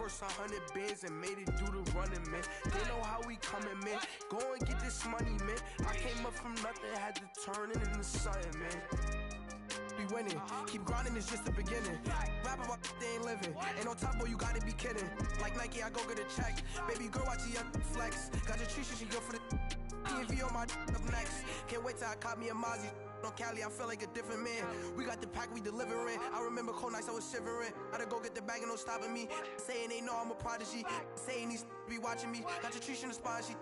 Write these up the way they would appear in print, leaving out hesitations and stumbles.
first 100 bins and made it do the running, man. They know how we coming, man. Go and get this money, man. I came up from nothing, had to turn it into something, man. Be winning, keep grinding, it's just the beginning. Rap about they ain't living. Ain't no top boy, you gotta be kidding. Like Nike, I go get a check. Baby girl, watch your flex. Got your Trisha, she go for the TV on my up next. Can't wait till I caught me a Mozzie. On Cali, I feel like a different man. We got the pack, we delivering. I remember cold nights, I was shivering. Gotta go get the bag and no stopping me. Saying they know I'm a prodigy. Saying these be watching me. Got your Trisha in the spot, she.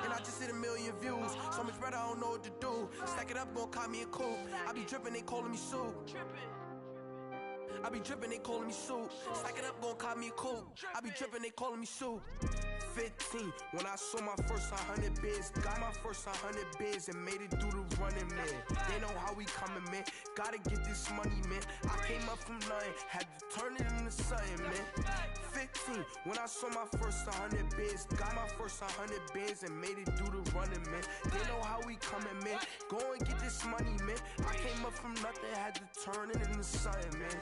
And I just hit 1 million views. So much better, I don't know what to do. Stack it up, gon' call me a coupe. I be dripping, they calling me Sue. I be dripping, they calling me Sue. Stack it up, gon' call me a coupe. I be dripping, they calling me Sue. 15, when I saw my first 100 bids. Got my first 100 bids and made it do the running, man. They know how we coming, man. Gotta get this money, man. I came up from nothing, had to turn it into something, man. 15, when I saw my first 100 bids. Got my first 100 bids and made it do the running, man. They know how we coming, man. Go and get this money, man. I came up from nothing, had to turn it into something, man.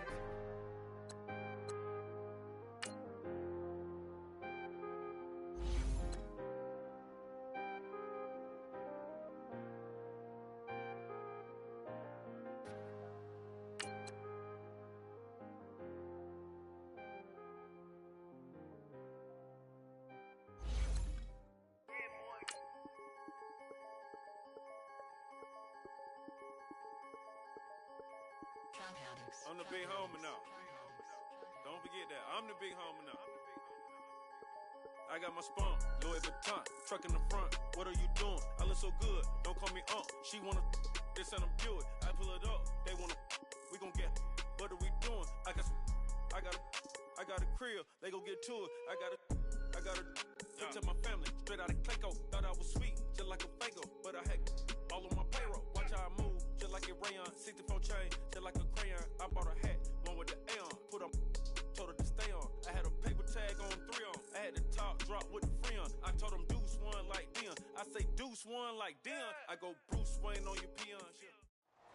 I'm the big homie now. Don't forget that. I'm the big homie now. I got my spunk, Louis Vuitton, truck in the front. What are you doing? I look so good. Don't call me She wanna this and I'm Buick. I pull it up. They wanna we gon' get. What are we doing? I got a crib. They gon' get to it. I got a to my family. Straight out of Clayco. Thought I was sweet, just like a Fago. But I had all on my payroll. Watch how I move, just like a rayon. 64 chain, just like a crayon. I bought a hat, one with the Aeon. Put on, told her to stay on. I had a paper tag on 3 on. I had the top drop with the free on. I told them Deuce one like Dion. I say Deuce one like Dion. I go Bruce Wayne on your peons.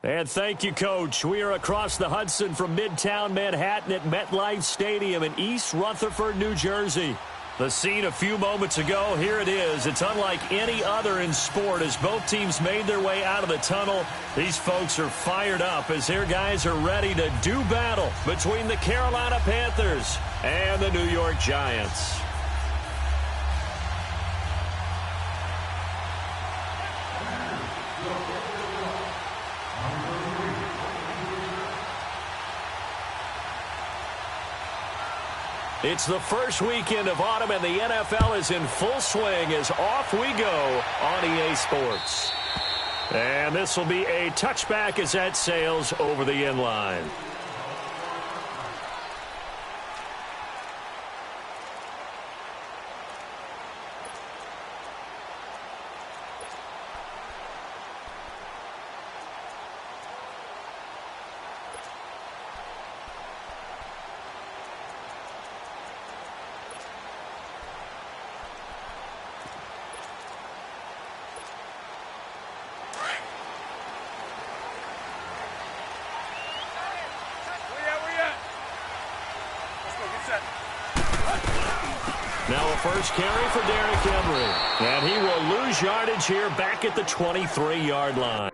And thank you, Coach. We are across the Hudson from Midtown Manhattan at MetLife Stadium in East Rutherford, New Jersey. The scene a few moments ago, here it is. It's unlike any other in sport as both teams made their way out of the tunnel. These folks are fired up as their guys are ready to do battle between the Carolina Panthers and the New York Giants. It's the first weekend of autumn, and the NFL is in full swing as off we go on EA Sports. And this will be a touchback as that sails over the end line. Now a first carry for Derrick Henry. And he will lose yardage here back at the 23-yard line.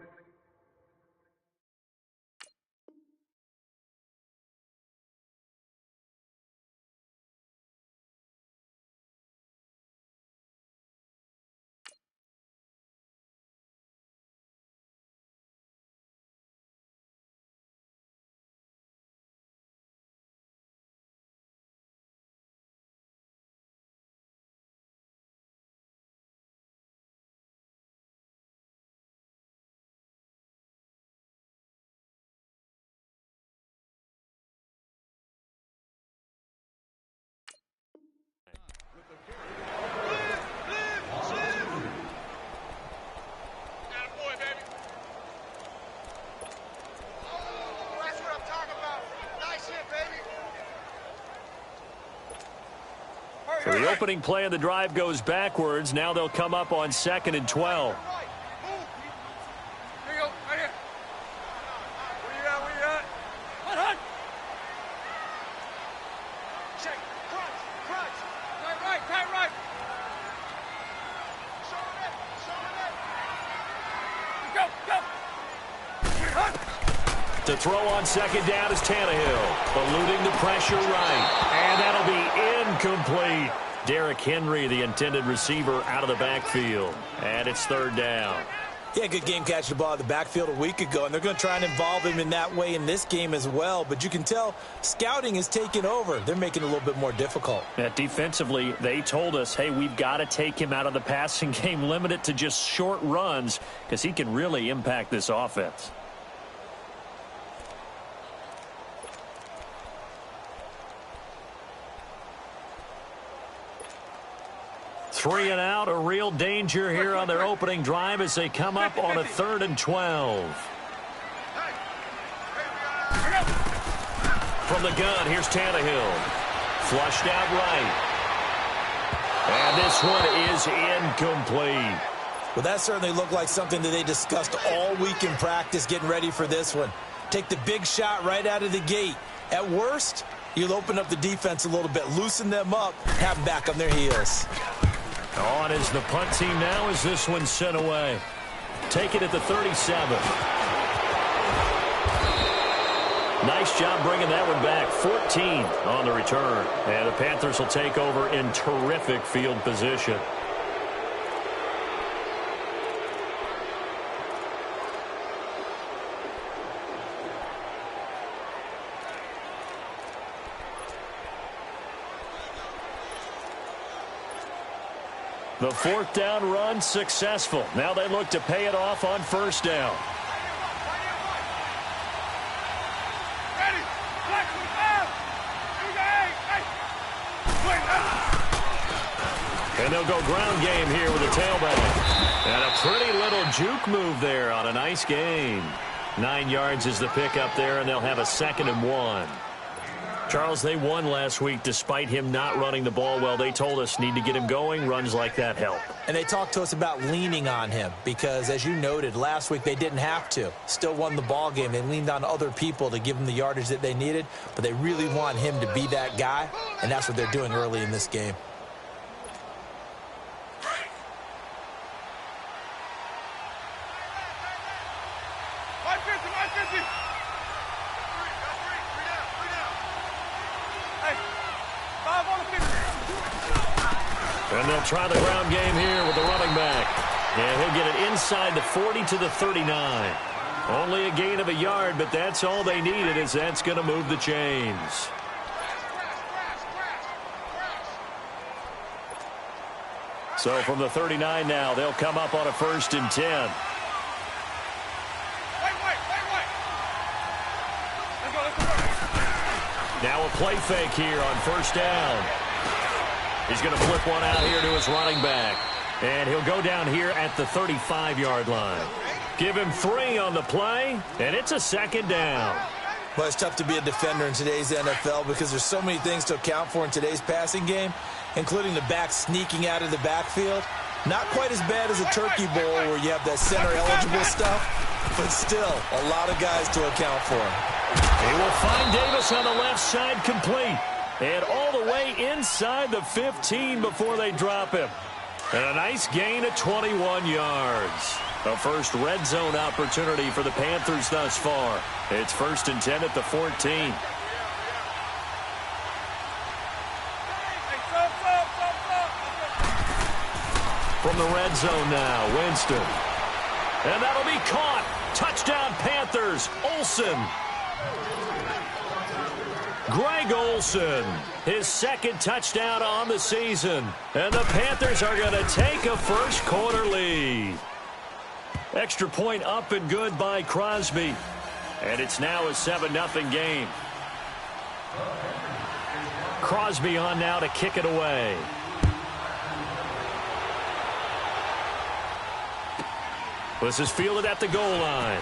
So the opening play of the drive goes backwards. Now they'll come up on 2nd and 12. To throw on second down is Tannehill, eluding the pressure right. And that'll be incomplete. Derrick Henry, the intended receiver, out of the backfield. And it's third down. He had a good game catching the ball in the backfield a week ago, and they're going to try and involve him in that way in this game as well. But you can tell scouting is taking over. They're making it a little bit more difficult. Yeah, defensively, they told us, hey, we've got to take him out of the passing game, limit it to just short runs, because he can really impact this offense. Three and out, a real danger here on their opening drive as they come up on a 3rd and 12. From the gun, here's Tannehill. Flushed out right. And this one is incomplete. Well, that certainly looked like something that they discussed all week in practice getting ready for this one. Take the big shot right out of the gate. At worst, you'll open up the defense a little bit, loosen them up, have them back on their heels. On is the punt team now as this one's sent away. Take it at the 37. Nice job bringing that one back. 14 on the return. And the Panthers will take over in terrific field position. The 4th down run successful. Now they look to pay it off on 1st down. And they'll go ground game here with a tailback. And a pretty little juke move there on a nice gain. 9 yards is the pickup there, and they'll have a 2nd and 1. Charles, they won last week despite him not running the ball well. They told us need to get him going. Runs like that help. And they talked to us about leaning on him because, as you noted, last week they didn't have to. Still won the ball game. They leaned on other people to give them the yardage that they needed, but they really want him to be that guy, and that's what they're doing early in this game. And they'll try the ground game here with the running back. And he'll get it inside the 40 to the 39. Only a gain of a yard, but that's all they needed, as that's going to move the chains. So from the 39 now, they'll come up on a 1st and 10. Now a play fake here on 1st down. He's going to flip one out here to his running back. And he'll go down here at the 35-yard line. Give him 3 on the play, and it's a 2nd down. Well, it's tough to be a defender in today's NFL because there's so many things to account for in today's passing game, including the back sneaking out of the backfield. Not quite as bad as a turkey bowl where you have that center-eligible stuff, but still a lot of guys to account for. He will find Davis on the left side complete. And all the way inside the 15 before they drop him. And a nice gain of 21 yards. A first red zone opportunity for the Panthers thus far. It's 1st and 10 at the 14. From the red zone now, Winston. And that'll be caught. Touchdown Panthers. Olsen. Greg Olsen, his 2nd touchdown on the season. And the Panthers are going to take a first quarter lead. Extra point up and good by Crosby. And it's now a 7-0 game. Crosby on now to kick it away. This is fielded at the goal line.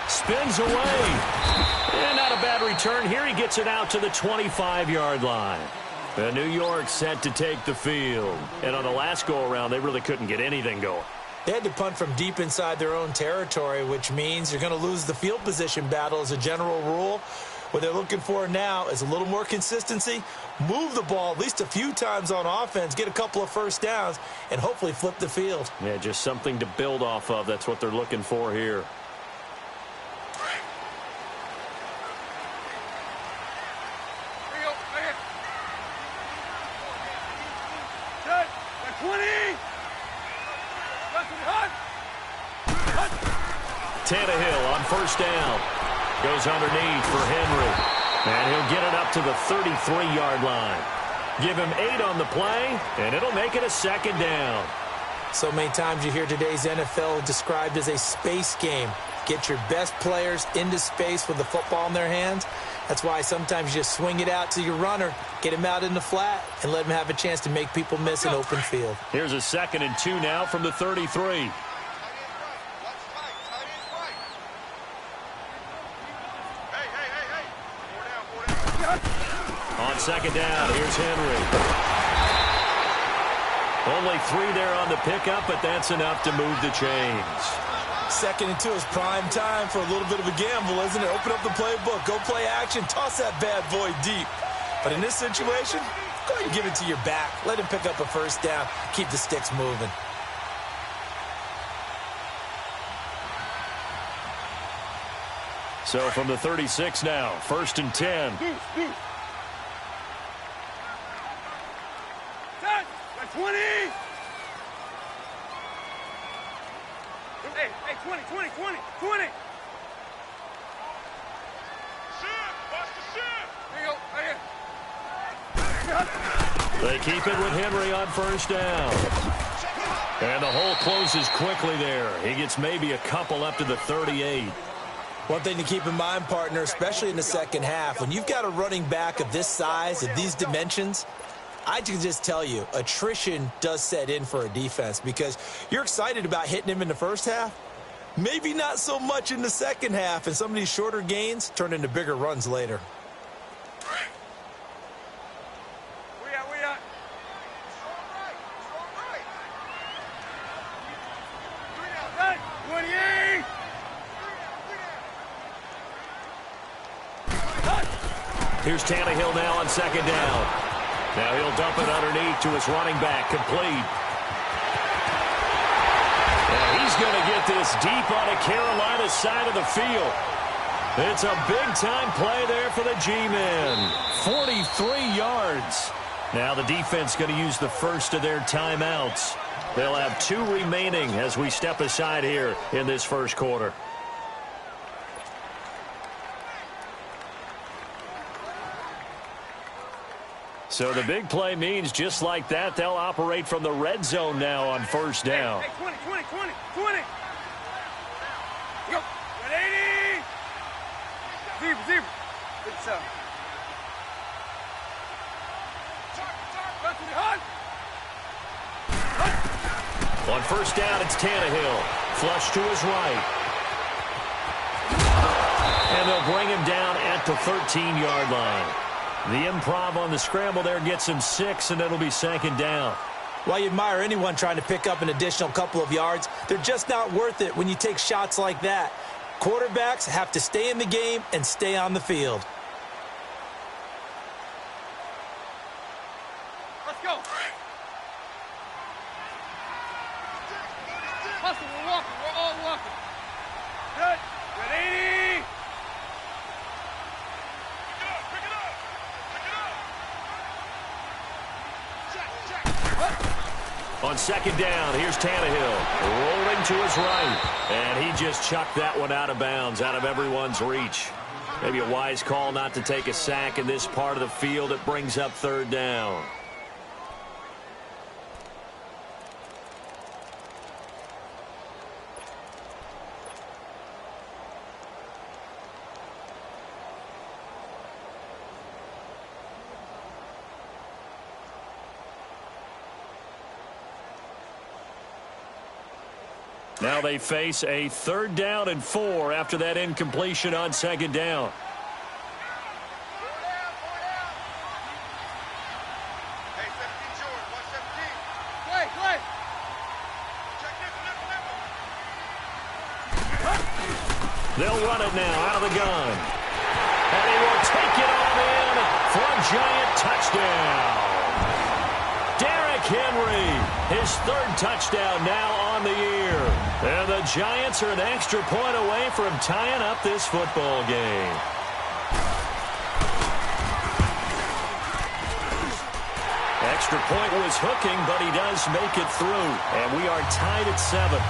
Spins away. And not a bad return. Here he gets it out to the 25-yard line. And New York set to take the field. And on the last go-around, they really couldn't get anything going. They had to punt from deep inside their own territory, which means you're going to lose the field position battle as a general rule. What they're looking for now is a little more consistency, move the ball at least a few times on offense, get a couple of first downs, and hopefully flip the field. Yeah, just something to build off of. That's what they're looking for here. Tannehill on first down. Goes underneath for Henry. And he'll get it up to the 33-yard line. Give him 8 on the play, and it'll make it a second down. So many times you hear today's NFL described as a space game. Get your best players into space with the football in their hands. That's why sometimes you just swing it out to your runner, get him out in the flat, and let him have a chance to make people miss an open field. Here's a 2nd and 2 now from the 33. On second down, here's Henry. Only 3 there on the pickup, but that's enough to move the chains. 2nd and 2 is prime time for a little bit of a gamble, isn't it? Open up the playbook, go play action, toss that bad boy deep. But in this situation, go ahead and give it to your back. Let him pick up a first down, keep the sticks moving. So from the 36 now, 1st and 10. 20! Hey, 20! Shoot! Watch the shoot! There you go, right here. They keep it with Henry on first down. And the hole closes quickly there. He gets maybe a couple up to the 38. One thing to keep in mind, partner, especially in the second half, when you've got a running back of this size, of these dimensions, I can just tell you, attrition does set in for a defense because you're excited about hitting him in the first half. Maybe not so much in the second half, and some of these shorter gains turn into bigger runs later. We out. 28! Here's Tannehill now on second down. Now he'll dump it underneath to his running back, complete. And he's going to get this deep on a Carolina side of the field. It's a big-time play there for the G-men. 43 yards. Now the defense going to use the first of their timeouts. They'll have 2 remaining as we step aside here in this first quarter. So the big play means just like that, they'll operate from the red zone now on first down. Hey, 20! Go! 180! Zebra! Good stuff. On first down, it's Tannehill. Flush to his right. And they'll bring him down at the 13-yard line. The improv on the scramble there gets him 6, and it'll be second down. While you admire anyone trying to pick up an additional couple of yards, they're just not worth it when you take shots like that. Quarterbacks have to stay in the game and stay on the field. Let's go. Hustle, we're walking. We're all walking. Good. 80. Pick it up. On second down, here's Tannehill rolling to his right. And he just chucked that one out of bounds, out of everyone's reach. Maybe a wise call not to take a sack in this part of the field. It brings up third down. Now they face a 3rd down and 4 after that incompletion on second down. Hey, 17 short. Watch 17. Play. Check nipple. They'll run it now out of the gun. And he will take it on in for a giant touchdown. Derrick Henry, his 3rd touchdown now on the year. And the Giants are an extra point away from tying up this football game. Extra point was hooking, but he does make it through. And we are tied at 7.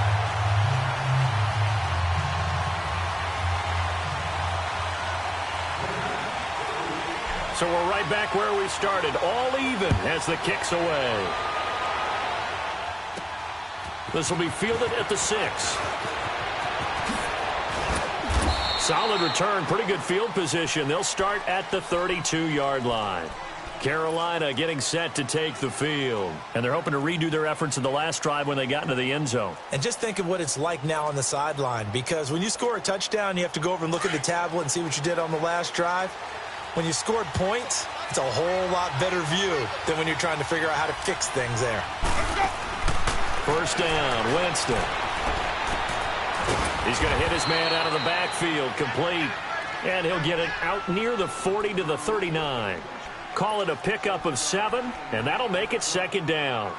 So we're right back where we started, all even as the kick's away. This will be fielded at the 6. Solid return, pretty good field position. They'll start at the 32-yard line. Carolina getting set to take the field. And they're hoping to redo their efforts in the last drive when they got into the end zone. And just think of what it's like now on the sideline, because when you score a touchdown, you have to go over and look at the tablet and see what you did on the last drive. When you scored points, it's a whole lot better view than when you're trying to figure out how to fix things there. First down, Winston. He's going to hit his man out of the backfield, complete. And he'll get it out near the 40 to the 39. Call it a pickup of 7, and that'll make it second down.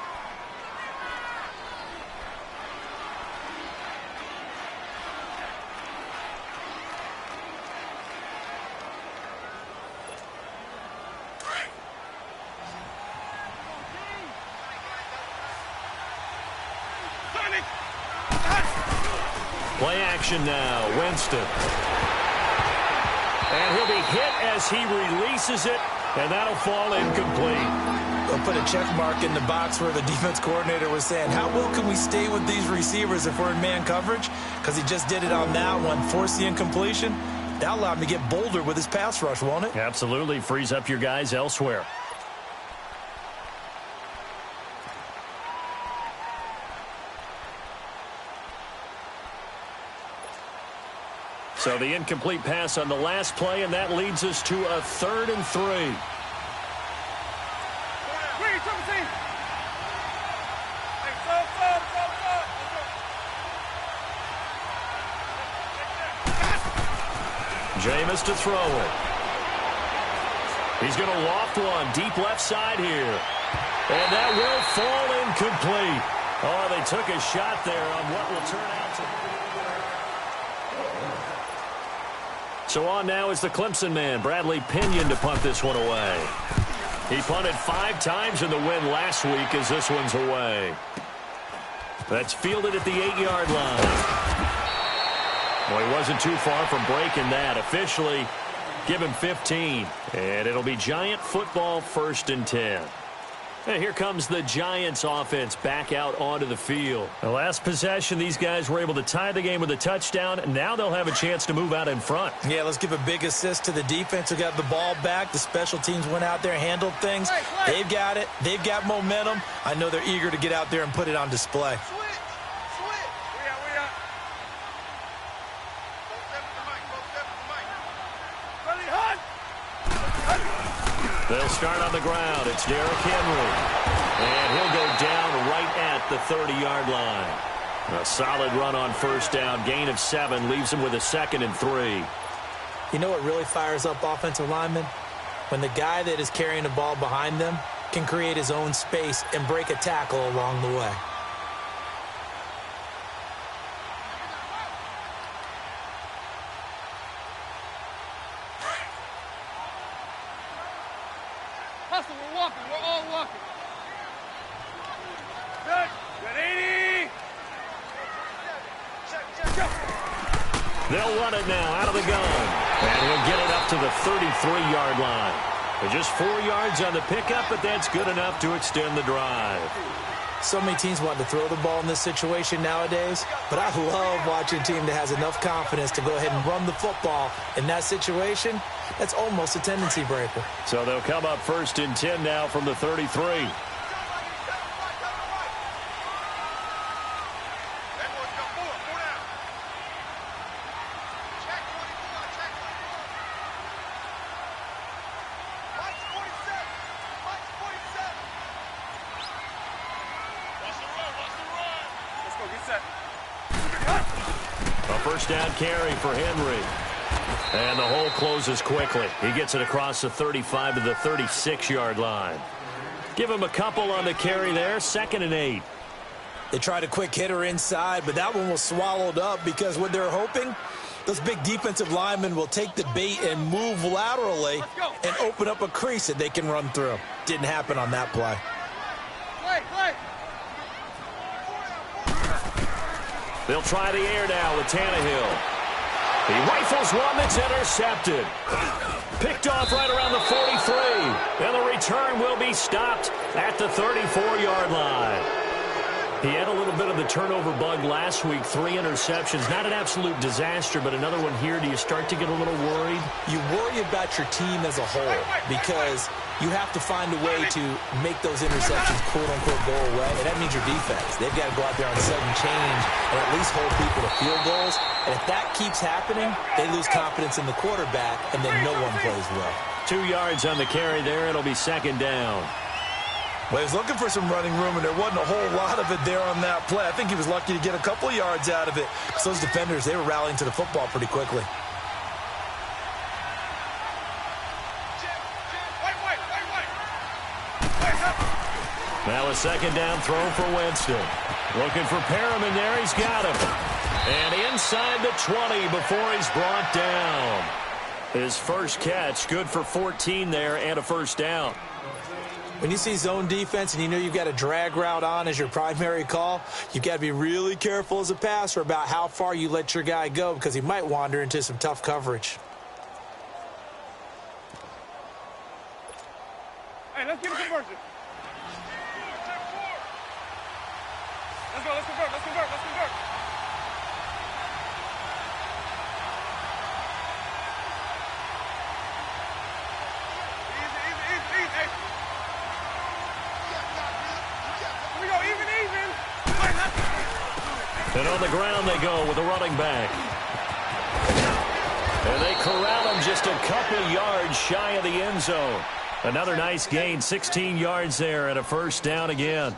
Play action now, Winston. And he'll be hit as he releases it, and that'll fall incomplete. They'll put a check mark in the box where the defense coordinator was saying, how well can we stay with these receivers if we're in man coverage? Because he just did it on that one, forced the incompletion. That allowed him to get bolder with his pass rush, won't it? Absolutely, frees up your guys elsewhere. So the incomplete pass on the last play, and that leads us to a 3rd and 3. Jameis to throw it. He's going to loft one deep left side here. And that will fall incomplete. Oh, they took a shot there on what will turn out to be. So on now is the Clemson man, Bradley Pinion, to punt this one away. He punted 5 times in the win last week as this one's away. That's fielded at the 8-yard line. Well, he wasn't too far from breaking that. Officially, give him 15. And it'll be Giant football, 1st and 10. And here comes the Giants offense back out onto the field. The last possession, these guys were able to tie the game with a touchdown. Now they'll have a chance to move out in front. Yeah, let's give a big assist to the defense who got the ball back. The special teams went out there, handled things. They've got it. They've got momentum. I know they're eager to get out there and put it on display. They'll start on the ground. It's Derrick Henry. And he'll go down right at the 30-yard line. A solid run on first down. Gain of 7 leaves him with a 2nd and 3. You know what really fires up offensive linemen? When the guy that is carrying the ball behind them can create his own space and break a tackle along the way. We're walking. We're all walking. Good. Good 80. They'll run it now out of the gun. And he'll get it up to the 33-yard line. They're just 4 yards on the pickup, but that's good enough to extend the drive. So many teams want to throw the ball in this situation nowadays, but I love watching a team that has enough confidence to go ahead and run the football. In that situation, that's almost a tendency breaker. So they'll come up 1st and 10 now from the 33. First down carry for Henry. And the hole closes quickly. He gets it across the 35 to the 36-yard line. Give him a couple on the carry there. 2nd and 8. They tried a quick hitter inside, but that one was swallowed up because what they're hoping, those big defensive linemen will take the bait and move laterally and open up a crease that they can run through. Didn't happen on that play. Play. They'll try the air now with Tannehill. He rifles rifles one that's intercepted. Picked off right around the 43. And the return will be stopped at the 34-yard line. He had a little bit of the turnover bug last week, 3 interceptions. Not an absolute disaster, but another one here. Do you start to get a little worried? You worry about your team as a whole because you have to find a way to make those interceptions, quote-unquote, go away. And that means your defense. They've got to go out there on sudden change and at least hold people to field goals. And if that keeps happening, they lose confidence in the quarterback, and then no one plays well. 2 yards on the carry there. It'll be second down. Well, he was looking for some running room, and there wasn't a whole lot of it there on that play. I think he was lucky to get a couple of yards out of it. So those defenders, they were rallying to the football pretty quickly. Now a second down throw for Winston. Looking for Perriman there. He's got him. And inside the 20 before he's brought down. His first catch, good for 14 there and a first down. When you see zone defense and you know you've got a drag route on as your primary call, you've got to be really careful as a passer about how far you let your guy go because he might wander into some tough coverage. Hey, let's get a conversion. Let's go, let's convert, let's convert, let's convert. And on the ground they go with a running back. And they corral him just a couple yards shy of the end zone. Another nice gain, 16 yards there and a first down again.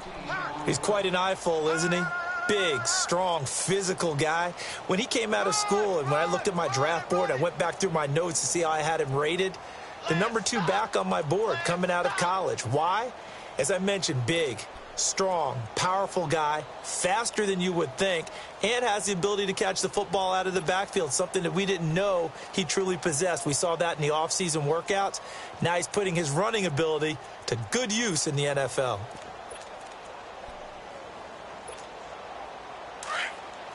He's quite an eyeful, isn't he? Big, strong, physical guy. When he came out of school and when I looked at my draft board, I went back through my notes to see how I had him rated. The number 2 back on my board coming out of college. Why? As I mentioned, big, strong, powerful guy, faster than you would think, and has the ability to catch the football out of the backfield, something that we didn't know he truly possessed. We saw that in the offseason workouts. Now he's putting his running ability to good use in the NFL.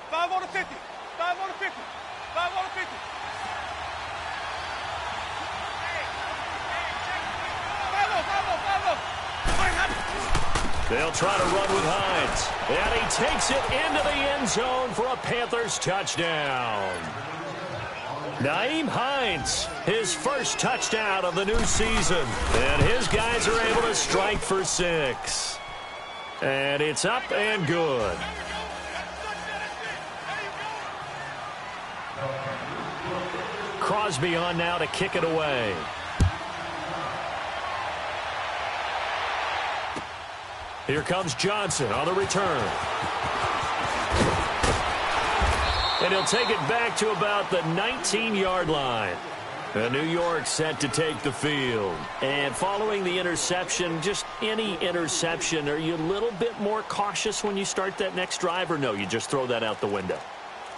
5 on the 50. 5 on the 50. 5 on the 50. They'll try to run with Hines. And he takes it into the end zone for a Panthers touchdown. Nyheim Hines, his first touchdown of the new season. And his guys are able to strike for 6. And it's up and good. Crosby on now to kick it away. Here comes Johnson on the return. And he'll take it back to about the 19-yard line. And New York set to take the field. And following the interception, just any interception, are you a little bit more cautious when you start that next drive, or no, you just throw that out the window?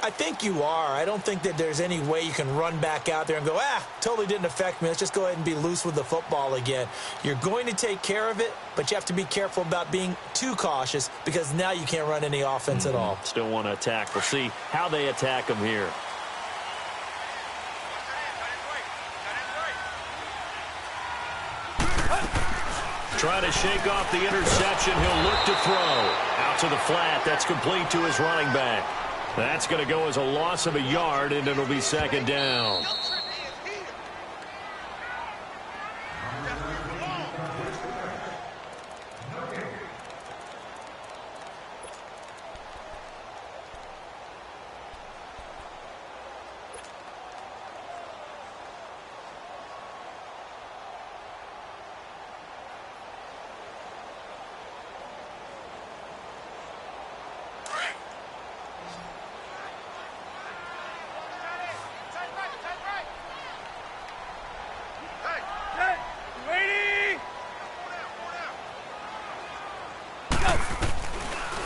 I think you are. I don't think that there's any way you can run back out there and go, totally didn't affect me. Let's just go ahead and be loose with the football again. You're going to take care of it, but you have to be careful about being too cautious because now you can't run any offense at all. Still want to attack. We'll see how they attack him here. Trying to shake off the interception. He'll look to throw. Out to the flat. That's complete to his running back. That's going to go as a loss of a yard, and it'll be second down.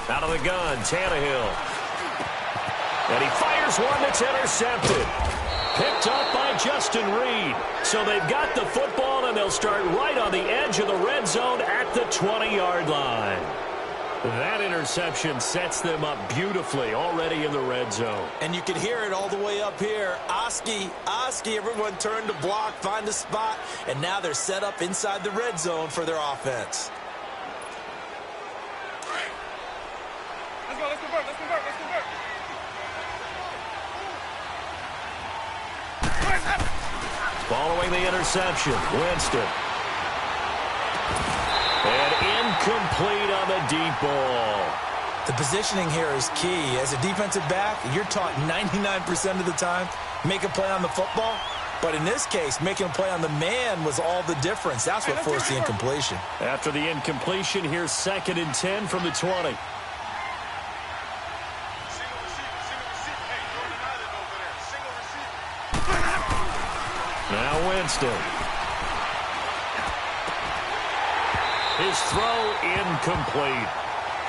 Out of the gun, Tannehill. And he fires one that's intercepted. Picked up by Justin Reed. So they've got the football, and they'll start right on the edge of the red zone at the 20-yard line. That interception sets them up beautifully already in the red zone. And you can hear it all the way up here. Oski, everyone turned to block, find a spot, and now they're set up inside the red zone for their offense. Let's go, let's convert. Following the interception, Winston. And incomplete on the deep ball. The positioning here is key. As a defensive back, you're taught 99% of the time, make a play on the football. But in this case, making a play on the man was all the difference. That's what forced the incompletion. After the incompletion, here's 2nd and 10 from the 20. Now Winston. His throw incomplete.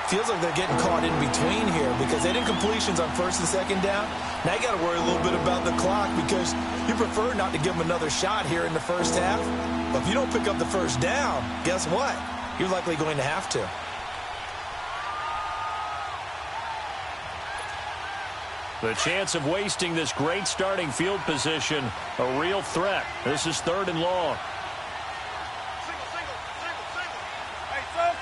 Feels like they're getting caught in between here because they did completions on 1st and 2nd down. Now you got to worry a little bit about the clock because you prefer not to give them another shot here in the first half. But if you don't pick up the 1st down, guess what? You're likely going to have to. The chance of wasting this great starting field position, a real threat. This is 3rd and long. Hey, sub.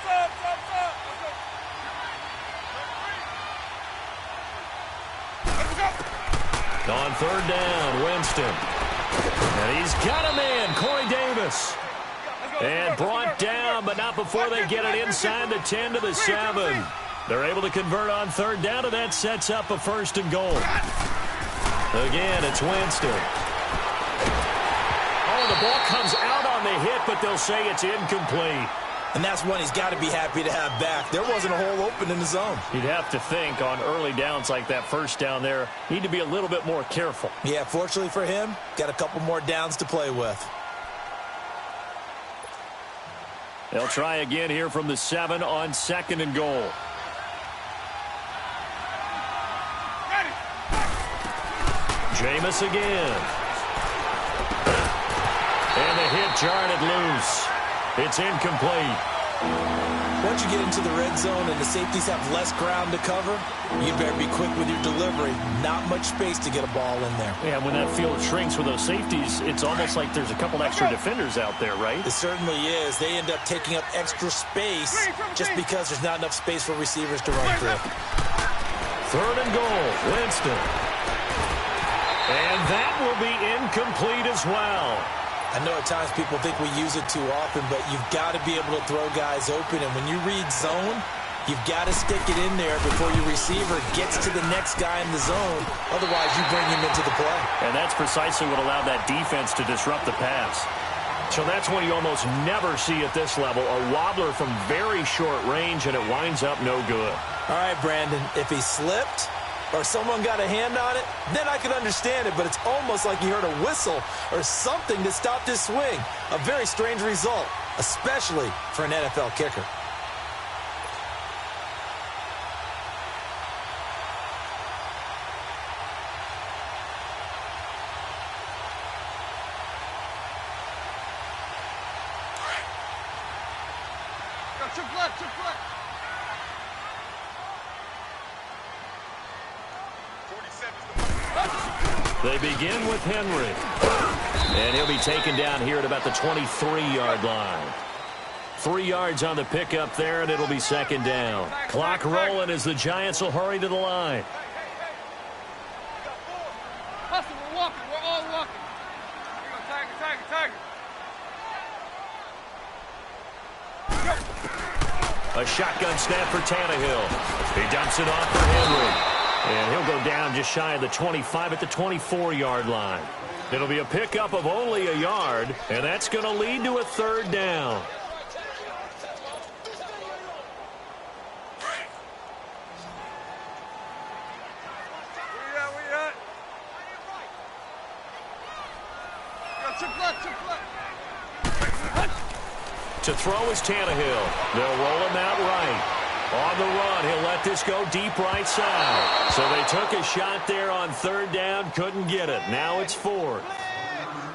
On 3rd down, Winston. And he's got a man, Corey Davis. And brought down, but not before they get it inside the 10 to the 7. They're able to convert on 3rd down, and that sets up a 1st and goal. Again, it's Winston. Oh, the ball comes out on the hit, but they'll say it's incomplete. And that's one he's got to be happy to have back. There wasn't a hole open in the zone. You'd have to think on early downs like that 1st down there, need to be a little bit more careful. Yeah, fortunately for him, got a couple more downs to play with. They'll try again here from the 7 on 2nd and goal. Jameis again. And the hit jarred it loose. It's incomplete. Once you get into the red zone and the safeties have less ground to cover, you better be quick with your delivery. Not much space to get a ball in there. Yeah, when that field shrinks with those safeties, it's almost like there's a couple extra defenders out there, right? It certainly is. They end up taking up extra space just because there's not enough space for receivers to run through. 3rd and goal, Winston. And that will be incomplete as well. I know at times people think we use it too often, but you've got to be able to throw guys open. And when you read zone, you've got to stick it in there before your receiver gets to the next guy in the zone. Otherwise, you bring him into the play. And that's precisely what allowed that defense to disrupt the pass. So that's when you almost never see at this level a wobbler from very short range, and it winds up no good. All right, Brandon, if he slipped or someone got a hand on it, then I can understand it, but it's almost like he heard a whistle or something to stop this swing. A very strange result, especially for an NFL kicker. Chip left. They begin with Henry. And he'll be taken down here at about the 23-yard line. 3 yards on the pickup there, and it'll be 2nd down. Clock rolling as the Giants will hurry to the line. Hustle, we're walking. We're all walking. Here we go, Tiger. A shotgun snap for Tannehill. He dumps it off for Henry. And he'll go down just shy of the 25 at the 24-yard line. It'll be a pickup of only a yard, and that's going to lead to a 3rd down. Where you at? Chip left. To throw is Tannehill. They'll roll him out right. On the run, he'll let this go deep right side. So they took a shot there on 3rd down, couldn't get it. Now it's 4th.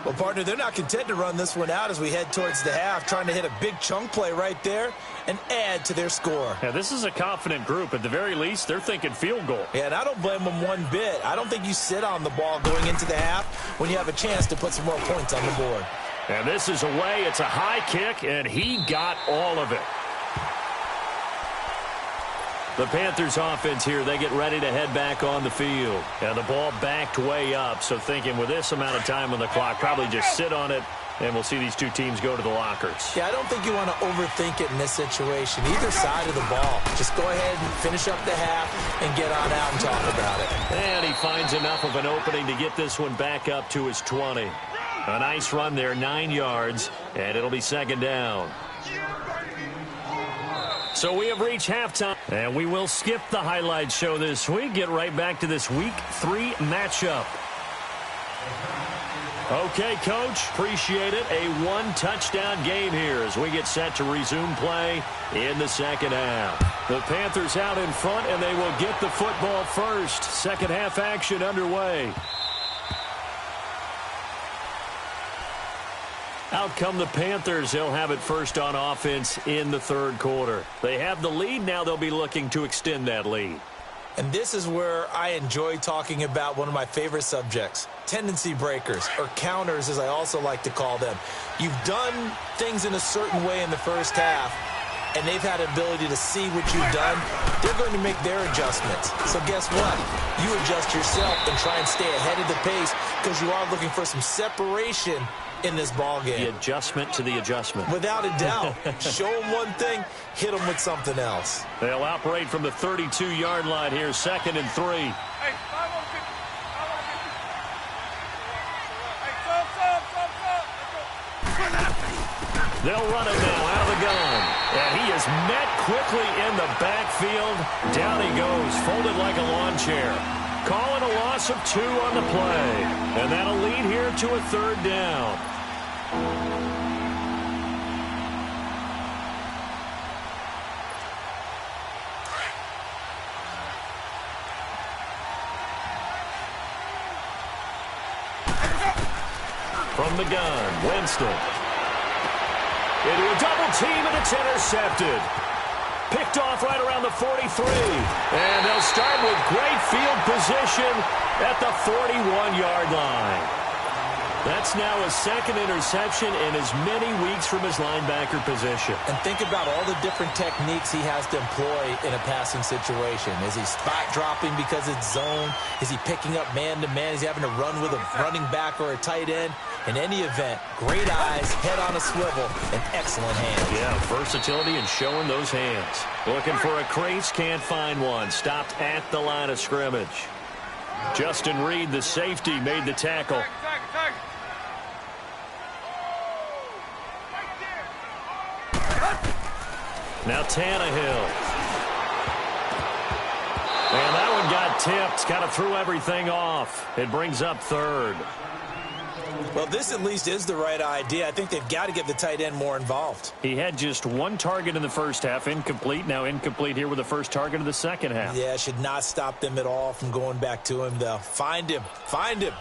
Well, partner, they're not content to run this one out as we head towards the half, trying to hit a big chunk play right there and add to their score. Yeah, this is a confident group. At the very least, they're thinking field goal. Yeah, and I don't blame them one bit. I don't think you sit on the ball going into the half when you have a chance to put some more points on the board. And this is away. It's a high kick, and he got all of it. The Panthers offense here, they get ready to head back on the field. And the ball backed way up, so thinking with this amount of time on the clock, probably just sit on it, and we'll see these two teams go to the lockers. Yeah, I don't think you want to overthink it in this situation. Either side of the ball. Just go ahead and finish up the half and get on out and talk about it. And he finds enough of an opening to get this one back up to his 20. A nice run there, 9 yards, and it'll be second down. So we have reached halftime, and we will skip the highlight show this week. Get right back to this Week 3 matchup. Okay, Coach, appreciate it. A one-touchdown game here as we get set to resume play in the second half. The Panthers out in front, and they will get the football first. Second half action underway. Out come the Panthers. They'll have it first on offense in the third quarter. They have the lead. Now they'll be looking to extend that lead. And this is where I enjoy talking about one of my favorite subjects, tendency breakers, or counters as I also like to call them. You've done things in a certain way in the first half, and they've had an ability to see what you've done. They're going to make their adjustments. So guess what? You adjust yourself and try and stay ahead of the pace because you are looking for some separation in this ball game. The adjustment to the adjustment. Without a doubt. Show them one thing, hit them with something else. They'll operate from the 32-yard line here, 2nd and 3. Hey, 5 on 50. 5 on 50. Hey, stop. They'll run it now out of the gun. And he is met quickly in the backfield. Down he goes, folded like a lawn chair. Calling a loss of 2 on the play. And that'll lead here to a third down. From the gun, Winston. Into a double team, and it's intercepted. Picked off right around the 43. And they'll start with great field position at the 41-yard line. That's now a second interception in as many weeks from his linebacker position. And think about all the different techniques he has to employ in a passing situation. Is he spot dropping because it's zone? Is he picking up man-to-man? Is he having to run with a running back or a tight end? In any event, great eyes, head on a swivel, and excellent hands. Yeah, versatility and showing those hands. Looking for a crease, can't find one. Stopped at the line of scrimmage. Justin Reed, the safety, made the tackle. Now Tannehill. And that one got tipped. Kind of threw everything off. It brings up third. Well, this at least is the right idea. I think they've got to get the tight end more involved. He had just 1 target in the first half, incomplete. Now incomplete here with the first target of the second half. Yeah, should not stop them at all from going back to him, though. Find him. Find him.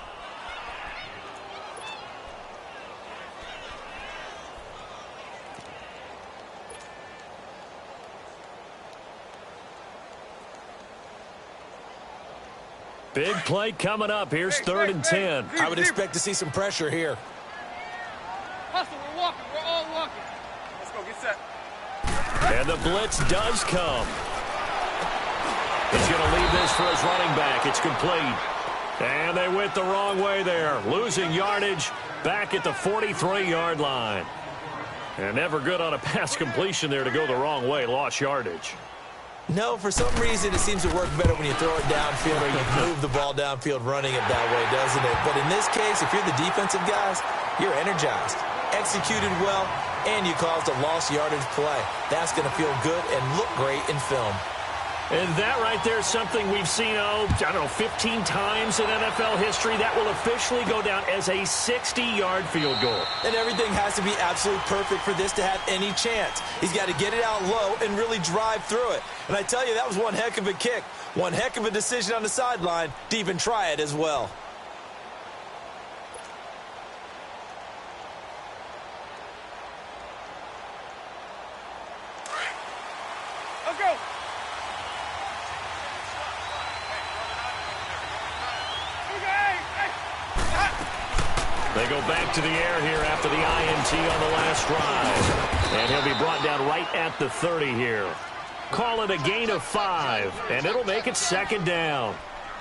Big play coming up. Here's 3rd and 10. I would expect to see some pressure here. Hustle, we're walking. We're all walking. Let's go, get set. And the blitz does come. He's going to leave this for his running back. It's complete. And they went the wrong way there. Losing yardage back at the 43-yard line. And never good on a pass completion there to go the wrong way. Lost yardage. No, for some reason it seems to work better when you throw it downfield or you move the ball downfield running it that way, doesn't it? But in this case, if you're the defensive guys, you're energized, executed well, and you caused a lost yardage play. That's going to feel good and look great in film. And that right there is something we've seen, 15 times in NFL history. That will officially go down as a 60-yard field goal. And everything has to be absolutely perfect for this to have any chance. He's got to get it out low and really drive through it. And I tell you, that was one heck of a kick. One heck of a decision on the sideline to even try it as well. go. They go back to the air here after the INT on the last drive. And he'll be brought down right at the 30 here. Call it a gain of 5, and it'll make it second down.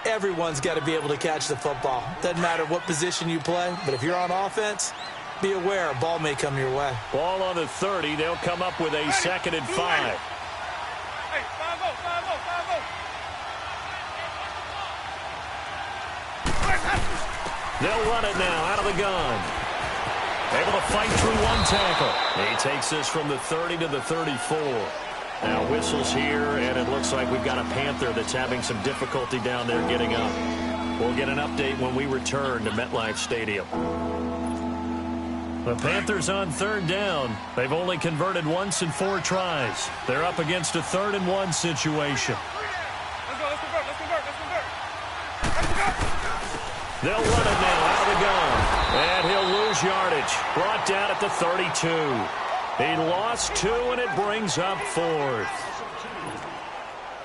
Everyone's got to be able to catch the football. Doesn't matter what position you play, but if you're on offense, be aware a ball may come your way. Ball on the 30. They'll come up with a second and 5. Hey, 5-0, 5-0, 5-0. They'll run it now out of the gun. Able to fight through one tackle. He takes this from the 30 to the 34. Now whistles here, and it looks like we've got a Panther that's having some difficulty down there getting up. We'll get an update when we return to MetLife Stadium. The Panthers on third down. They've only converted once in 4 tries. They're up against a 3rd and 1 situation. Let's go, let's convert. They'll run it now out of the gun. And he'll lose yardage. Brought down at the 32. He lost 2, and it brings up 4th.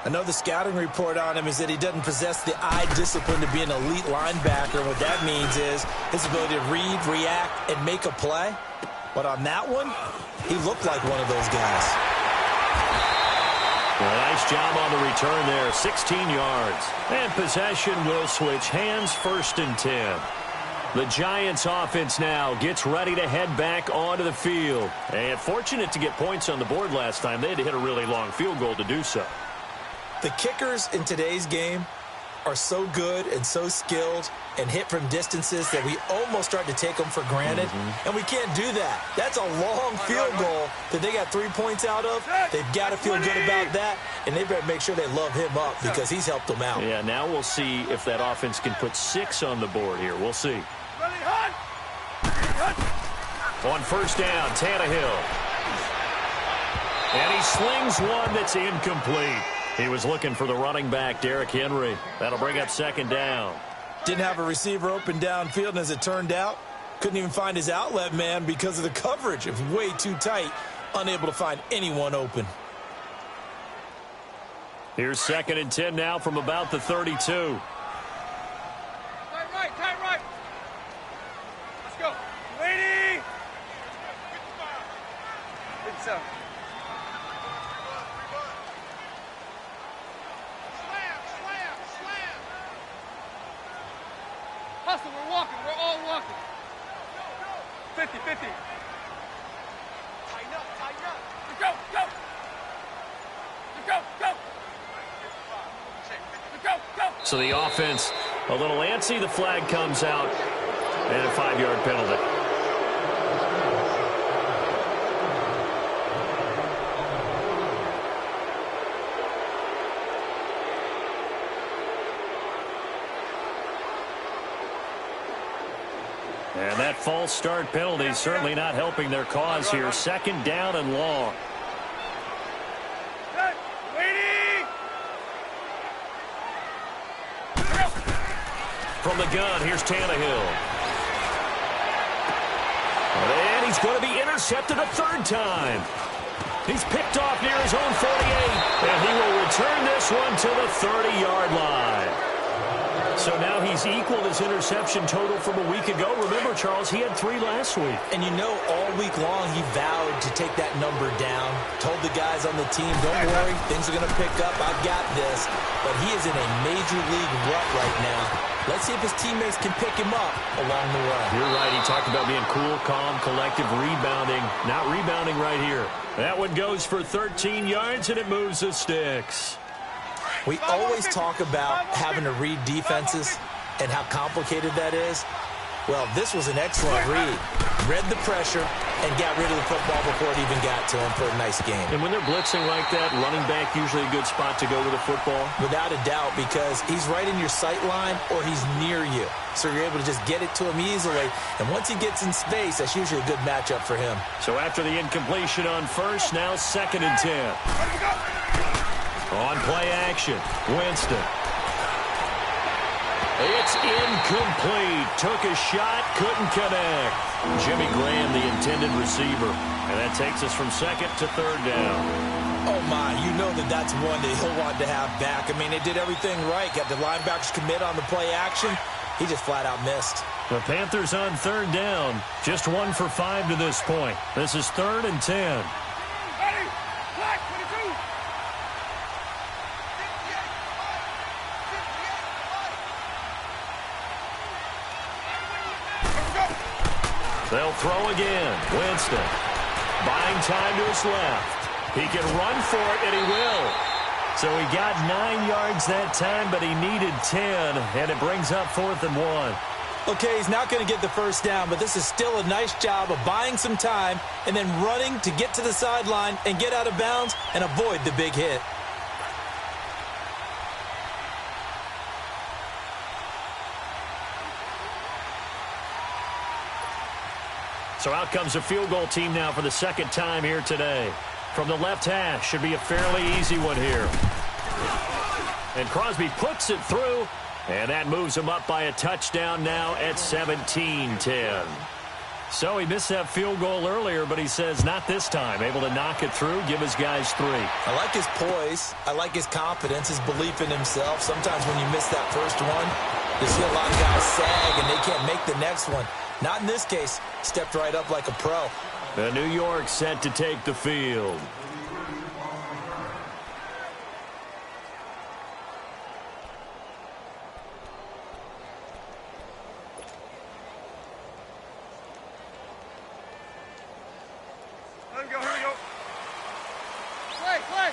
I know the scouting report on him is that he doesn't possess the eye discipline to be an elite linebacker. And what that means is his ability to read, react, and make a play. But on that one, he looked like one of those guys. Well, nice job on the return there. 16 yards. And possession will switch hands, 1st and 10. The Giants offense now gets ready to head back onto the field. And fortunate to get points on the board last time. They had to hit a really long field goal to do so. The kickers in today's game are so good and so skilled and hit from distances that we almost start to take them for granted. And we can't do that. That's a long field goal that they got 3 points out of. They've got to feel good about that, and they better make sure they love him up because he's helped them out. Yeah, now we'll see if that offense can put 6 on the board here. We'll see. On 1st down, Tannehill. And he slings one that's incomplete. He was looking for the running back, Derrick Henry. That'll bring up 2nd down. Didn't have a receiver open downfield, and as it turned out, couldn't even find his outlet man because of the coverage. It was way too tight, unable to find anyone open. Here's 2nd and 10 now from about the 32. Tight right. Let's go. Lady. 57. Hustle, we're walking. We're all walking. 50. Tighten up. Go. So the offense a little antsy. The flag comes out, and a 5-yard penalty. And that false start penalty certainly not helping their cause here. 2nd down and long. From the gun, here's Tannehill. And he's going to be intercepted a 3rd time. He's picked off near his own 48. And he will return this one to the 30-yard line. So now he's equaled his interception total from a week ago. Remember, Charles, he had 3 last week. And you know, all week long he vowed to take that number down. Told the guys on the team, don't worry, things are going to pick up. I've got this. But he is in a major league rut right now. Let's see if his teammates can pick him up along the way. You're right. He talked about being cool, calm, collective, rebounding. Not rebounding right here. That one goes for 13 yards, and it moves the sticks. We always talk about having to read defenses and how complicated that is. Well, this was an excellent read. Read the pressure and got rid of the football before it even got to him for a nice game. And when they're blitzing like that, running back usually a good spot to go with the football? Without a doubt, because he's right in your sight line or he's near you. So you're able to just get it to him easily. And once he gets in space, that's usually a good matchup for him. So after the incompletion on 1st, now 2nd and 10. On play action, Winston. It's incomplete. Took a shot, couldn't connect. Jimmy Graham, the intended receiver. And that takes us from 2nd to 3rd down. Oh, my, you know that's one that he'll want to have back. I mean, they did everything right. Got the linebackers commit on the play action. He just flat out missed. The Panthers on third down. Just 1 for 5 to this point. This is 3rd and 10. Ready? Black, 22. They'll throw again. Winston buying time to his left. He can run for it, and he will. So he got 9 yards that time, but he needed 10, and it brings up 4th and 1. Okay, he's not going to get the first down, but this is still a nice job of buying some time and then running to get to the sideline and get out of bounds and avoid the big hit. So out comes a field goal team now for the second time here today. From the left hash, should be a fairly easy one here. And Crosby puts it through, and that moves him up by a touchdown now at 17-10. So he missed that field goal earlier, but he says not this time. Able to knock it through, give his guys 3. I like his poise. I like his confidence, his belief in himself. Sometimes when you miss that first one, you see a lot of guys sag and they can't make the next one. Not in this case. Stepped right up like a pro. The New York set to take the field. Here we go, here we go. Play, play.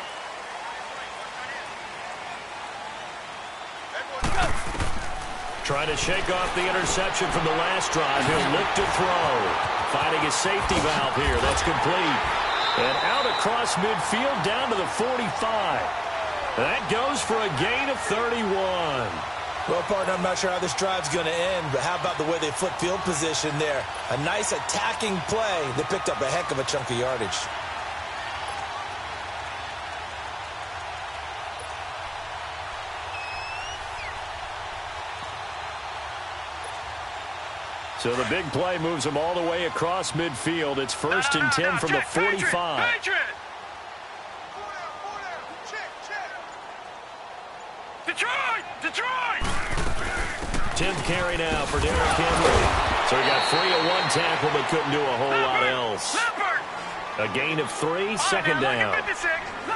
Trying to shake off the interception from the last drive. He'll look to throw. Finding his safety valve here. That's complete. And out across midfield down to the 45. That goes for a gain of 31. Well, partner, I'm not sure how this drive's going to end, but how about the way they flip field position there? A nice attacking play. They picked up a heck of a chunk of yardage. So the big play moves them all the way across midfield. It's 1st and 10 from the 45. Detroit! 10th carry now for Derrick Henry. So he got free of 1 tackle but couldn't do a whole lot else. A gain of 3, second down.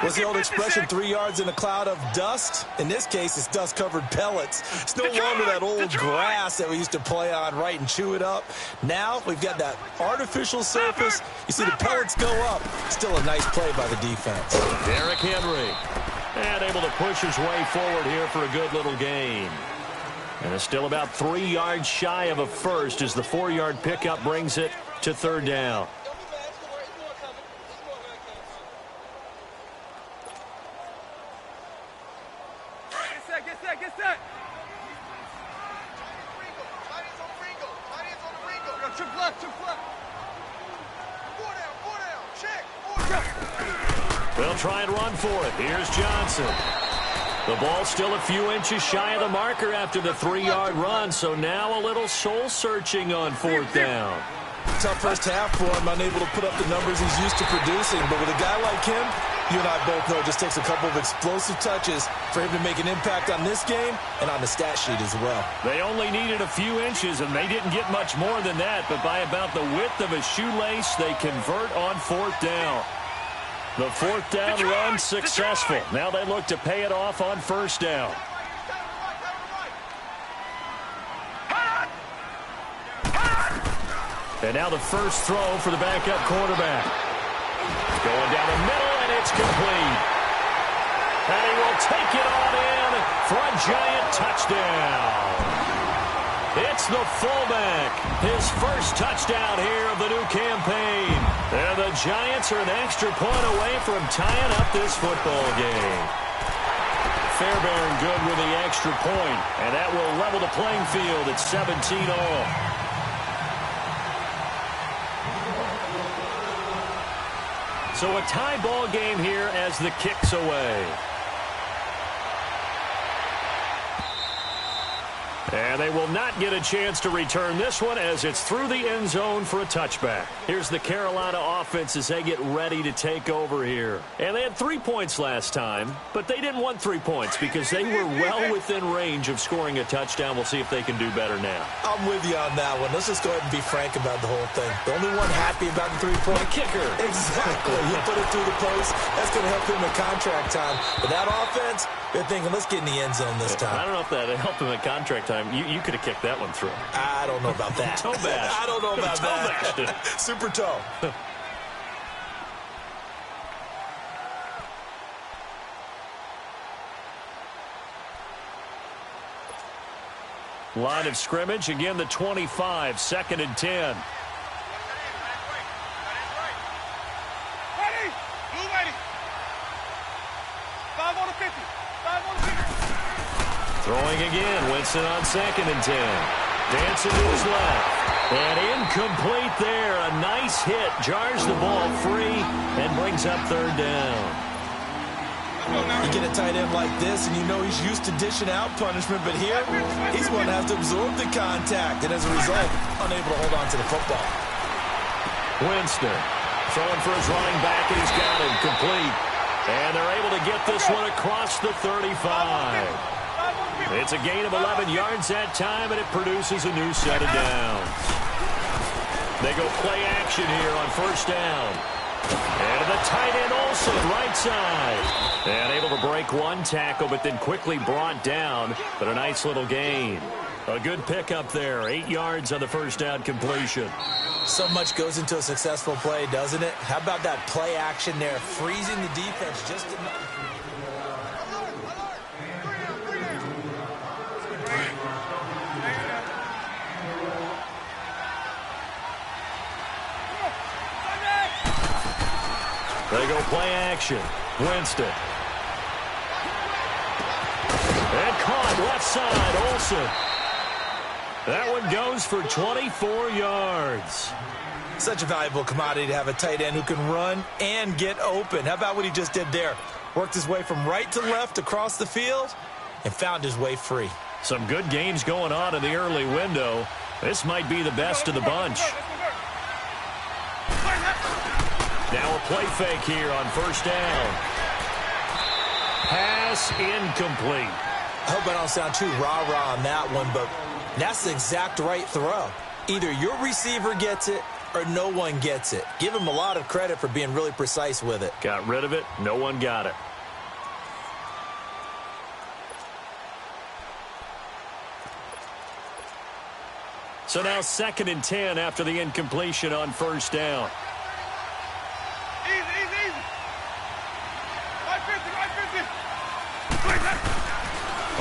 What's the old expression, 3 yards in a cloud of dust? In this case, it's dust-covered pellets. It's no longer that old grass that we used to play on, right, and chew it up. Now we've got that artificial surface. You see the pellets go up. Still a nice play by the defense. Derrick Henry. And able to push his way forward here for a good little gain. And it's still about 3 yards shy of a first as the 4-yard pickup brings it to 3rd down. Get set. Triple left. Four down. They'll try and run for it. Here's Johnson. The ball still a few inches shy of the marker after the 3-yard run, so now a little soul-searching on 4th down. Tough first half for him, unable to put up the numbers he's used to producing, but with a guy like him, you and I both know it just takes a couple of explosive touches for him to make an impact on this game and on the stat sheet as well. They only needed a few inches, and they didn't get much more than that, but by about the width of a shoelace, they convert on 4th down. The 4th down run successful. Now they look to pay it off on 1st down. And now the first throw for the backup quarterback. Going down the middle, and it's complete. And he will take it on in for a giant touchdown. It's the fullback. His first touchdown here of the new campaign. And the Giants are an extra point away from tying up this football game. Fairbairn good with the extra point, and that will level the playing field at 17-all. So a tie ball game here as the kick's away. And they will not get a chance to return this one as it's through the end zone for a touchback. Here's the Carolina offense as they get ready to take over here. And they had 3 points last time, but they didn't want 3 points because they were well within range of scoring a touchdown. We'll see if they can do better now. I'm with you on that one. Let's just go ahead and be frank about the whole thing. The only one happy about the 3-point kicker. Exactly. You put it through the post. That's going to help him in contract time. But that offense, they're thinking, let's get in the end zone this time. I don't know if that helped him in contract time. You could have kicked that one through. I don't know about that. Toe bash. I don't know about that. Super toe. Line of scrimmage, again the 25, 2nd and 10. Ready? Blue ready. 5 on the 50. 5 on the 50. Throwing again, Winston on 2nd and 10. Dancing to his left. And incomplete there. A nice hit. Jars the ball free and brings up 3rd down. You get a tight end like this, and you know he's used to dishing out punishment, but here, he's going to have to absorb the contact, and as a result, unable to hold on to the football. Winston throwing for his running back, and he's got him complete. And they're able to get this one across the 35. It's a gain of 11 yards that time, and it produces a new set of downs. They go play action here on 1st down. And the tight end Olsen, right side. And able to break one tackle, but then quickly brought down. But a nice little gain. A good pickup there. 8 yards on the 1st down completion. So much goes into a successful play, doesn't it? How about that play action there, freezing the defense just enough. They go play action. Winston. And caught left side, Olsen. That one goes for 24 yards. Such a valuable commodity to have a tight end who can run and get open. How about what he just did there? Worked his way from right to left across the field and found his way free. Some good games going on in the early window. This might be the best of the bunch. Now a play fake here on 1st down. Pass incomplete. I hope I don't sound too rah-rah on that one, but that's the exact right throw. Either your receiver gets it or no one gets it. Give him a lot of credit for being really precise with it. Got rid of it. No one got it. So now 2nd and 10 after the incompletion on 1st down. Easy. Right 50.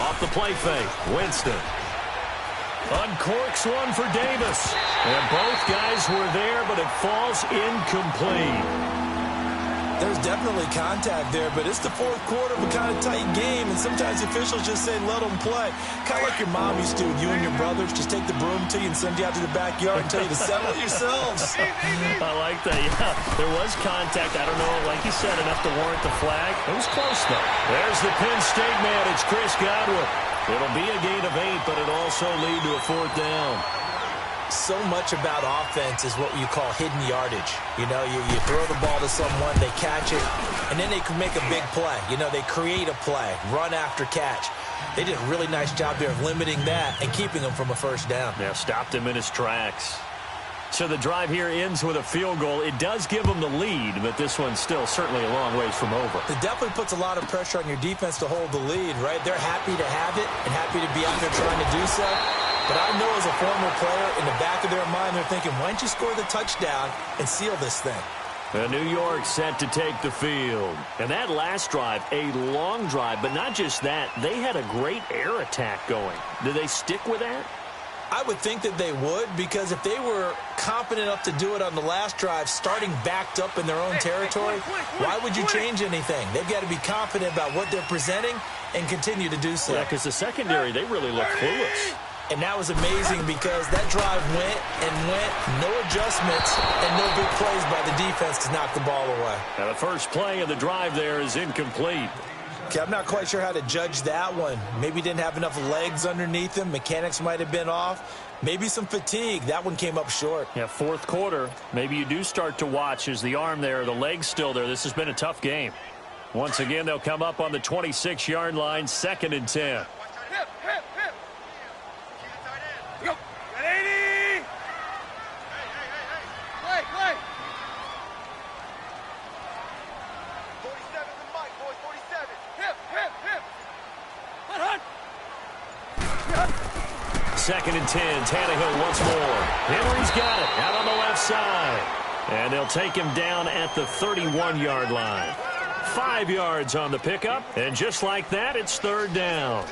Off the play fake, Winston. Uncorks one for Davis. And both guys were there, but it falls incomplete. There's definitely contact there, but it's the 4th quarter of a kind of tight game, and sometimes officials just say, let them play. Kind of like your mom used to with you and your brothers. Just take the broom to you and send you out to the backyard and tell you to settle it yourselves. I like that, yeah. There was contact. I don't know, like you said, enough to warrant the flag. It was close, though. There's the Penn State man. It's Chris Godwin. It'll be a gain of 8, but it'll also lead to a 4th down. So much about offense is what you call hidden yardage. You know, you throw the ball to someone, they catch it, and then they can make a big play. You know, they create a play, run after catch. They did a really nice job there of limiting that and keeping him from a 1st down. Yeah, stopped him in his tracks. So the drive here ends with a field goal. It does give them the lead, but this one's still certainly a long ways from over. It definitely puts a lot of pressure on your defense to hold the lead, right? They're happy to have it and happy to be out there trying to do so. But I know as a former player, in the back of their mind, they're thinking, why don't you score the touchdown and seal this thing? New York set to take the field. And that last drive, a long drive, but not just that. They had a great air attack going. Do they stick with that? I would think that they would, because if they were confident enough to do it on the last drive, starting backed up in their own territory, why would you change anything? They've got to be confident about what they're presenting and continue to do so. Yeah, because the secondary, they really look clueless. And that was amazing because that drive went and went, no adjustments, and no big plays by the defense to knock the ball away. Now the first play of the drive there is incomplete. Okay, I'm not quite sure how to judge that one. Maybe didn't have enough legs underneath him. Mechanics might have been off. Maybe some fatigue. That one came up short. Yeah, fourth quarter. Maybe you do start to watch as the arm there, the leg's still there. This has been a tough game. Once again, they'll come up on the 26-yard line, 2nd and 10. Hip, hip, hip. Go. At 80. Play, play. 47 the mic, boys, 47. Hip, hip, hip. Hunt. 2nd and 10. Tannehill once more. Henry's got it out on the left side. And they'll take him down at the 31-yard line. 5 yards on the pickup. And just like that, it's 3rd down.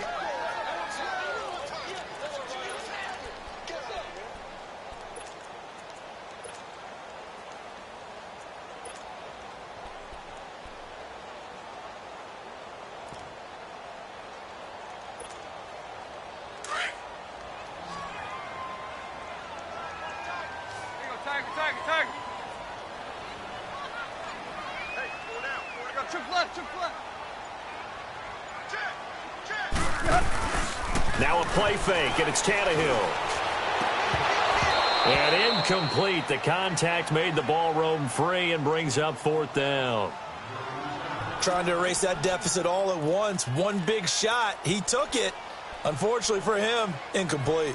Tiger. Hey, go down. Go, triple left. Check. Now a play fake, and it's Tannehill. And incomplete. The contact made the ball roam free and brings up 4th down. Trying to erase that deficit all at once. One big shot. He took it. Unfortunately for him, incomplete.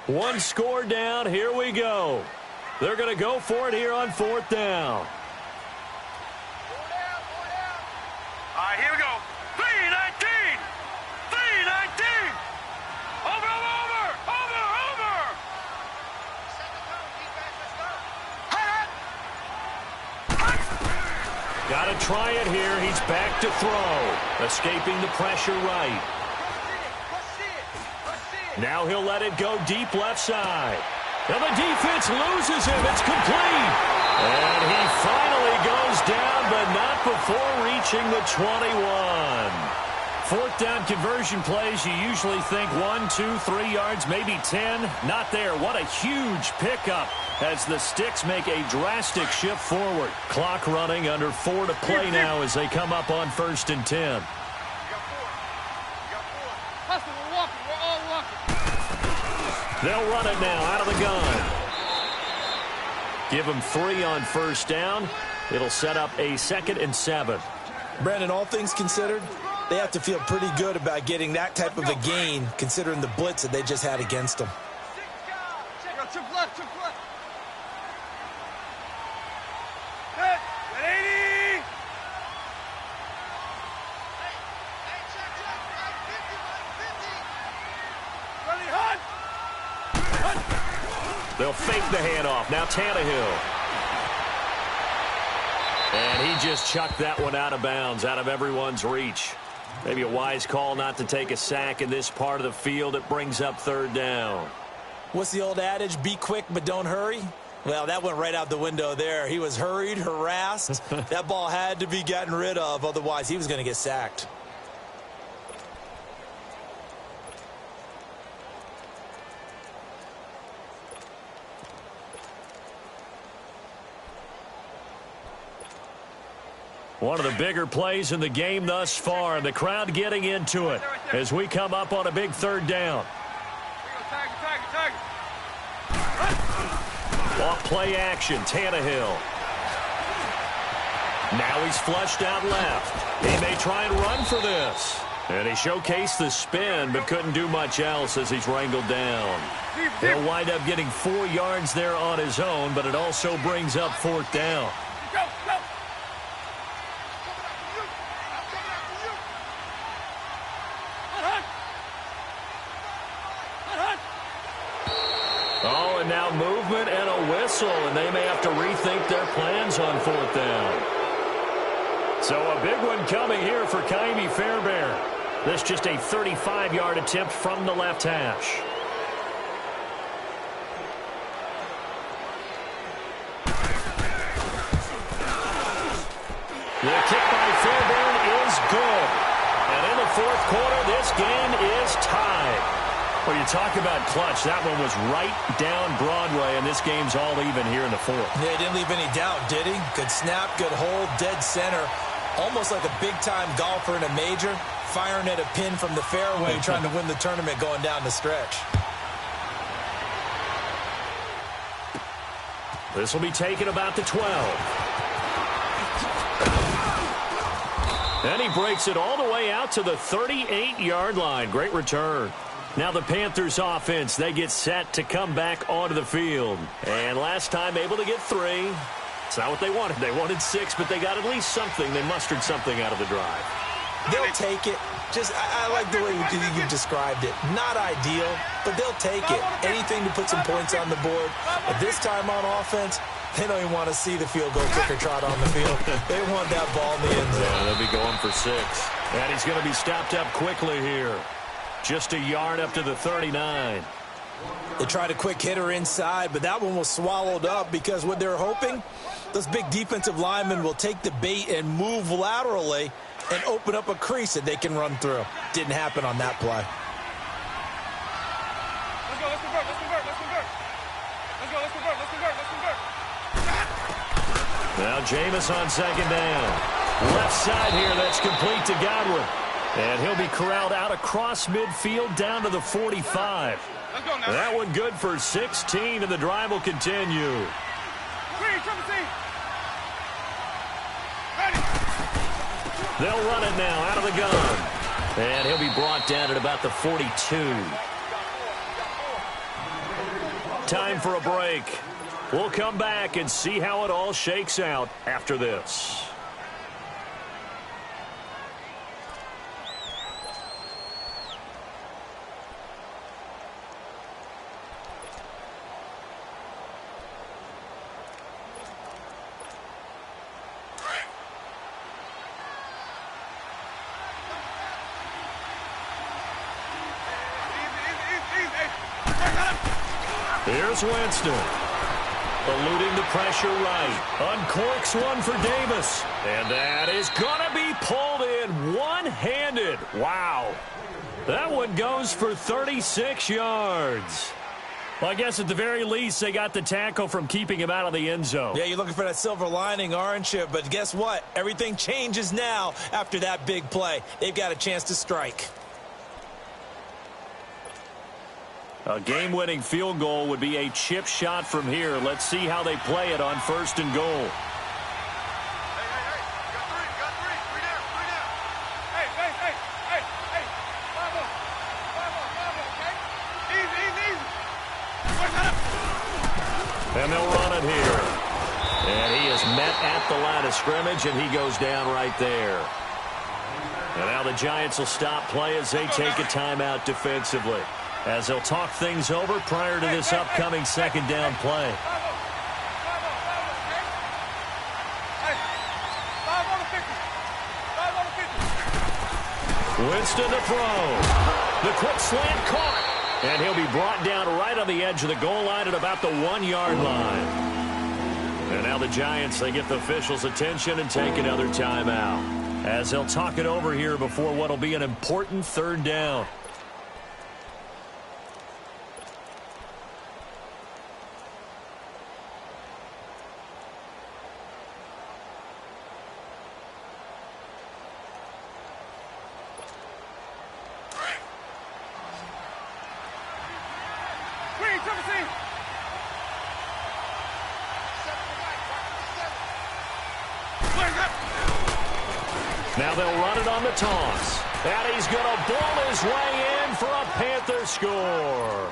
One score down. Here we go. They're going to go for it here on 4th down. All right, here we go. 319. 319. Over. Got to try it here. He's back to throw. Escaping the pressure right. Now he'll let it go deep left side. And the defense loses him. It's complete. And he finally goes down, but not before reaching the 21. 4th down conversion plays, you usually think 1, 2, 3 yards, maybe 10. Not there. What a huge pickup as the Sticks make a drastic shift forward. Clock running, under 4 to play now as they come up on 1st and 10. Hustle, we're walking. We're all walking. They'll run it now out of the gun. Give them 3 on 1st down. It'll set up a 2nd and 7. Brandon, all things considered, they have to feel pretty good about getting that type of a gain, considering the blitz that they just had against them. Go, triple left. Hit. At 80. Ready, hunt. They'll fake the handoff. Now Tannehill. And he just chucked that one out of bounds, out of everyone's reach. Maybe a wise call not to take a sack in this part of the field. It brings up 3rd down. What's the old adage? Be quick, but don't hurry. Well, that went right out the window there. He was hurried, harassed. That ball had to be gotten rid of. Otherwise, he was going to get sacked. One of the bigger plays in the game thus far, and the crowd getting into it as we come up on a big 3rd down. Tiger. Off play action, Tannehill. Now he's flushed out left. He may try and run for this. And he showcased the spin, but couldn't do much else as he's wrangled down. He'll wind up getting 4 yards there on his own, but it also brings up 4th down. Go. Oh, and now movement and a whistle, and they may have to rethink their plans on 4th down. So a big one coming here for Kaimi Fairbairn. This just a 35-yard attempt from the left hash. The kick by Fairbairn is good. And fourth quarter, this game is tied. Well, you talk about clutch. That one was right down Broadway, and this game's all even here in the fourth. Yeah, he didn't leave any doubt, did he? Good snap, good hold, dead center. Almost like a big-time golfer in a major, firing at a pin from the fairway, trying to win the tournament going down the stretch. This will be taken about the 12. And he breaks it all the way out to the 38-yard line. Great return. Now the Panthers offense, they get set to come back onto the field. And last time able to get 3. It's not what they wanted. They wanted 6, but they got at least something. They mustered something out of the drive. They'll take it. I like the way you described it. Not ideal, but they'll take it. Anything to put some points on the board. But this time on offense, they don't even want to see the field goal kicker trot on the field. They want that ball in the end zone. Yeah, they'll be going for 6. And he's going to be stopped up quickly here. Just a yard up to the 39. They tried a quick hitter inside, but that one was swallowed up because what they're hoping, those big defensive linemen will take the bait and move laterally and open up a crease that they can run through. Didn't happen on that play. Let's go, let's convert, let's convert, let's convert. Let's go, let's convert, let's convert, let's convert. Now Jameis on second down. Left side here, that's complete to Godwin. And he'll be corralled out across midfield down to the 45. Let's go now. That one good for 16, and the drive will continue. Ready. They'll run it now out of the gun. And he'll be brought down at about the 42. Time for a break. We'll come back and see how it all shakes out after this. Here's Winston. Eluding the pressure right. Uncorks one for Davis. And that is going to be pulled in one-handed. Wow. That one goes for 36 yards. Well, I guess at the very least, they got the tackle from keeping him out of the end zone. Yeah, you're looking for that silver lining, aren't you? But guess what? Everything changes now after that big play. They've got a chance to strike. A game-winning field goal would be a chip shot from here. Let's see how they play it on 1st and goal. Hey, got three. Three down. Hey. Five more, okay? Easy. And they'll run it here. And he is met at the line of scrimmage, and he goes down right there. And now the Giants will stop play as they take a timeout defensively, as they'll talk things over prior to this upcoming second down play. Winston to throw. The quick slant caught. And he'll be brought down right on the edge of the goal line at about the 1-yard line. And now the Giants, they get the officials' attention and take another timeout, as they'll talk it over here before what will be an important 3rd down. Now they'll run it on the toss. And he's going to ball his way in for a Panther score.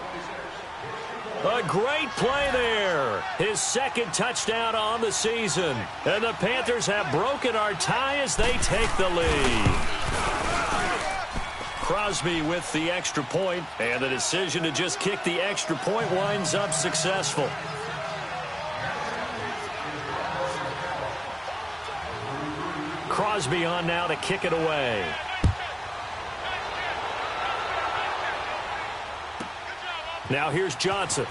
A great play there. His 2nd touchdown on the season. And the Panthers have broken our tie as they take the lead. Crosby with the extra point, and the decision to just kick the extra point winds up successful. Crosby on now to kick it away. Now here's Johnson.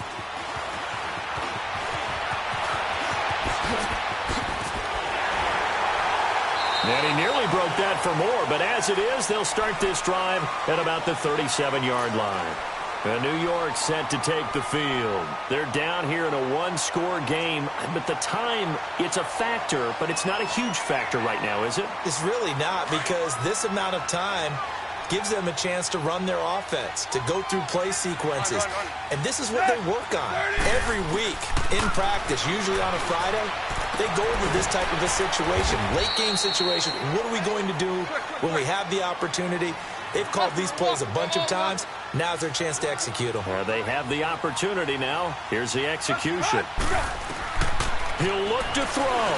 And he nearly broke that for more, but as it is, they'll start this drive at about the 37-yard line. And New York set to take the field. They're down here in a one-score game, but the time, it's a factor, but it's not a huge factor right now, is it? It's really not, because this amount of time gives them a chance to run their offense, to go through play sequences. And this is what they work on every week in practice, usually on a Friday. They go over this type of a situation, late-game situation. What are we going to do when we have the opportunity? They've called these plays a bunch of times. Now's their chance to execute them. Well, they have the opportunity now. Here's the execution. He'll look to throw.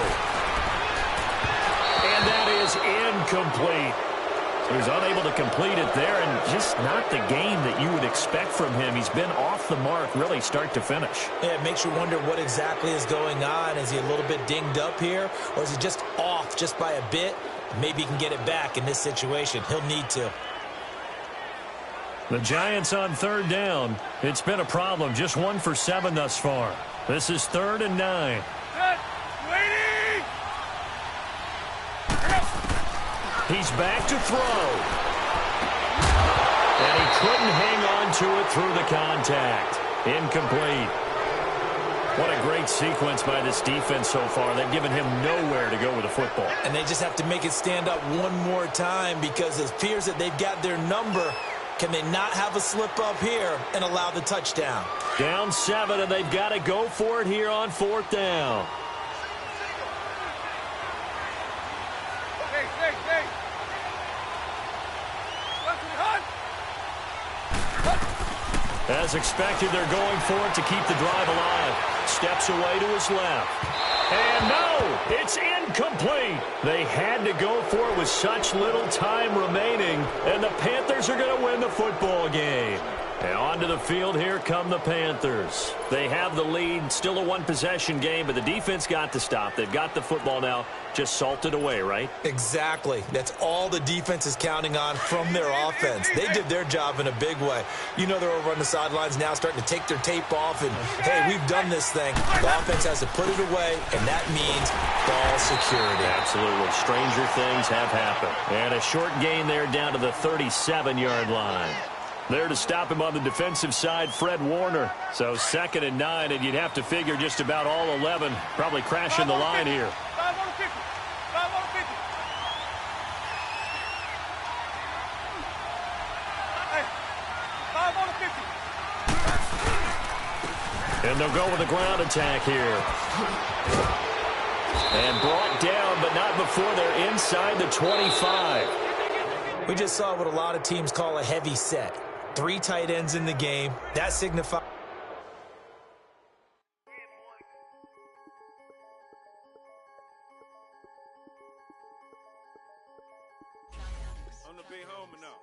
And that is incomplete. So he's unable to complete it there, and just not the game that you would expect from him. He's been off the mark, really, start to finish. Yeah, it makes you wonder what exactly is going on. Is he a little bit dinged up here, or is he just off just by a bit? Maybe he can get it back in this situation. He'll need to. The Giants on third down. It's been a problem. Just 1 for 7 thus far. This is 3rd and 9. He's back to throw. And he couldn't hang on to it through the contact. Incomplete. What a great sequence by this defense so far. They've given him nowhere to go with the football. And they just have to make it stand up one more time, because it appears that they've got their number. Can they not have a slip up here and allow the touchdown? Down 7, and they've got to go for it here on 4th down. As expected, they're going for it to keep the drive alive. Steps away to his left. And no, it's incomplete. They had to go for it with such little time remaining, and the Panthers are going to win the football game. And onto the field, here come the Panthers. They have the lead, still a one-possession game, but the defense got to stop. They've got the football now, just salted away, right? Exactly. That's all the defense is counting on from their offense. They did their job in a big way. You know, they're over on the sidelines now starting to take their tape off, and, hey, we've done this thing. The offense has to put it away, and that means ball security. Absolutely. Stranger things have happened. And a short gain there down to the 37-yard line. There to stop him on the defensive side, Fred Warner. So 2nd and 9, and you'd have to figure just about all 11 probably crashing the line here. And they'll go with a ground attack here. And brought down, but not before they're inside the 25. We just saw what a lot of teams call a heavy set. 3 tight ends in the game. That signifies... I'm the big homie now.